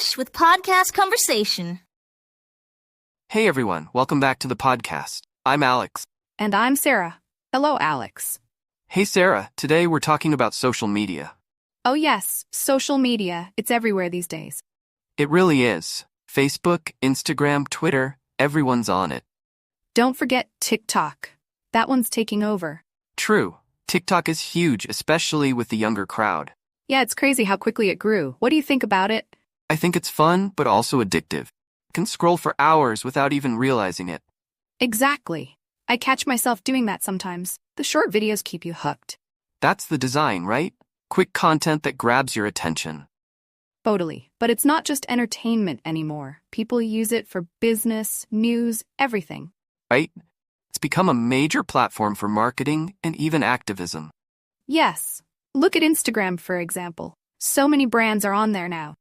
English with Podcast Conversation. Hey everyone, welcome back to the podcast. I'm Alex. And I'm Sarah. Hello, Alex. Hey Sarah, today we're talking about social media. Oh yes, social media. It's everywhere these days. It really is. Facebook, Instagram, Twitter, everyone's on it. Don't forget TikTok. That one's taking over. True. TikTok is huge, especially with the younger crowd. Yeah, it's crazy how quickly it grew. What do you think about it? I think it's fun, but also addictive. You can scroll for hours without even realizing it. Exactly. I catch myself doing that sometimes. The short videos keep you hooked. That's the design, right? Quick content that grabs your attention. Totally. But it's not just entertainment anymore. People use it for business, news, everything. Right? It's become a major platform for marketing and even activism. Yes. Look at Instagram, for example. So many brands are on there now.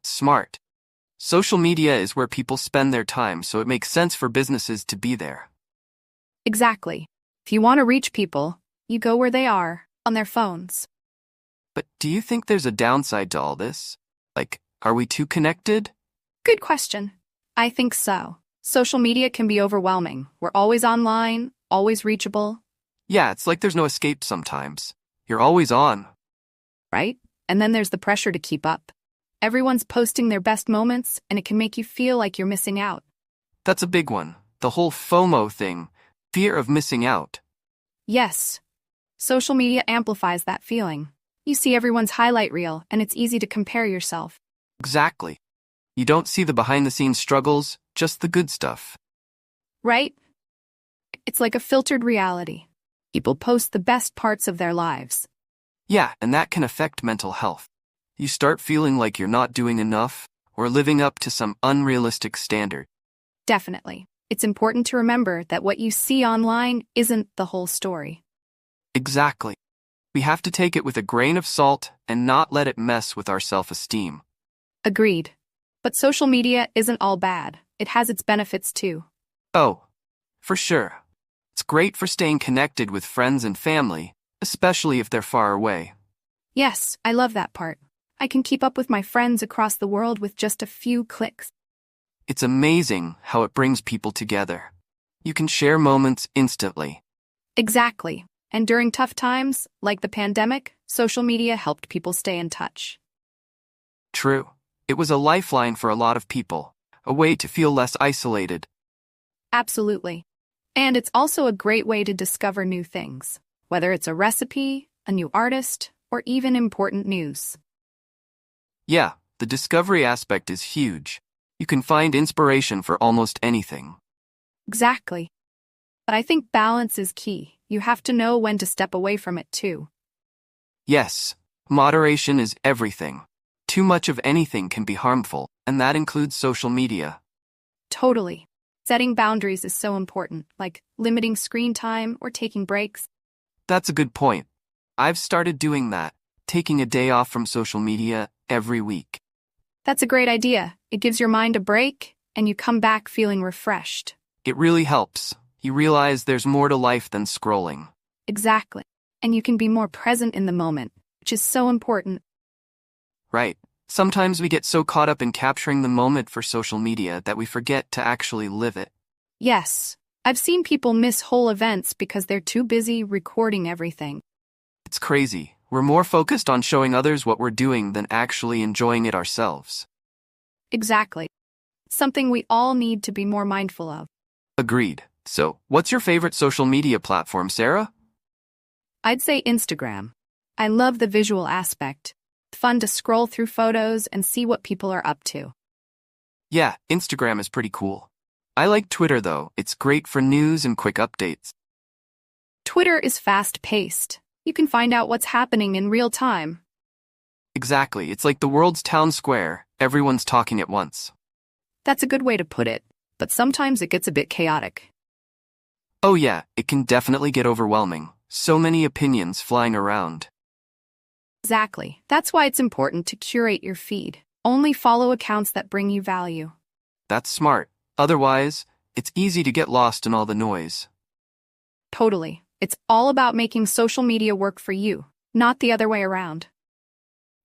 Smart. Social media is where people spend their time, so it makes sense for businesses to be there. Exactly. If you want to reach people, you go where they are, on their phones. But do you think there's a downside to all this? Like, are we too connected? Good question. I think so. Social media can be overwhelming. We're always online, always reachable. Yeah, it's like there's no escape sometimes. You're always on. Right? And then there's the pressure to keep up. Everyone's posting their best moments, and it can make you feel like you're missing out. That's a big one. The whole FOMO thing. Fear of missing out. Yes. Social media amplifies that feeling. You see everyone's highlight reel, and it's easy to compare yourself. Exactly. You don't see the behind-the-scenes struggles, just the good stuff. Right? It's like a filtered reality. People post the best parts of their lives. Yeah, and that can affect mental health. You start feeling like you're not doing enough or living up to some unrealistic standard. Definitely. It's important to remember that what you see online isn't the whole story. Exactly. We have to take it with a grain of salt and not let it mess with our self-esteem. Agreed. But social media isn't all bad. It has its benefits too. Oh, for sure. It's great for staying connected with friends and family, especially if they're far away. Yes, I love that part. I can keep up with my friends across the world with just a few clicks. It's amazing how it brings people together. You can share moments instantly. Exactly. And during tough times, like the pandemic, social media helped people stay in touch. True. It was a lifeline for a lot of people, a way to feel less isolated. Absolutely. And it's also a great way to discover new things, whether it's a recipe, a new artist, or even important news. Yeah, the discovery aspect is huge. You can find inspiration for almost anything. Exactly. But I think balance is key. You have to know when to step away from it too. Yes, moderation is everything. Too much of anything can be harmful, and that includes social media. Totally. Setting boundaries is so important, like limiting screen time or taking breaks. That's a good point. I've started doing that, taking a day off from social media every week. That's a great idea. It gives your mind a break, and you come back feeling refreshed. It really helps. You realize there's more to life than scrolling. Exactly. And you can be more present in the moment, which is so important. Right. Sometimes we get so caught up in capturing the moment for social media that we forget to actually live it. Yes. I've seen people miss whole events because they're too busy recording everything. It's crazy. We're more focused on showing others what we're doing than actually enjoying it ourselves. Exactly. It's something we all need to be more mindful of. Agreed. So, what's your favorite social media platform, Sarah? I'd say Instagram. I love the visual aspect. It's fun to scroll through photos and see what people are up to. Yeah, Instagram is pretty cool. I like Twitter though. It's great for news and quick updates. Twitter is fast-paced. You can find out what's happening in real time. Exactly. It's like the world's town square. Everyone's talking at once. That's a good way to put it, but sometimes it gets a bit chaotic. Oh yeah, it can definitely get overwhelming. So many opinions flying around. Exactly. That's why it's important to curate your feed. Only follow accounts that bring you value. That's smart. Otherwise, it's easy to get lost in all the noise. Totally. It's all about making social media work for you, not the other way around.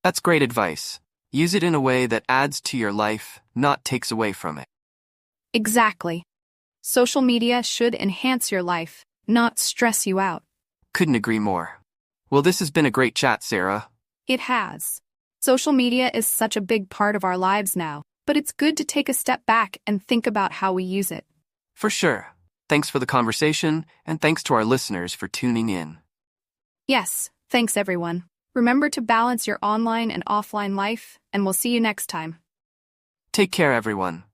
That's great advice. Use it in a way that adds to your life, not takes away from it. Exactly. Social media should enhance your life, not stress you out. Couldn't agree more. Well, this has been a great chat, Sarah. It has. Social media is such a big part of our lives now, but it's good to take a step back and think about how we use it. For sure. Thanks for the conversation, and thanks to our listeners for tuning in. Yes, thanks everyone. Remember to balance your online and offline life, and we'll see you next time. Take care, everyone.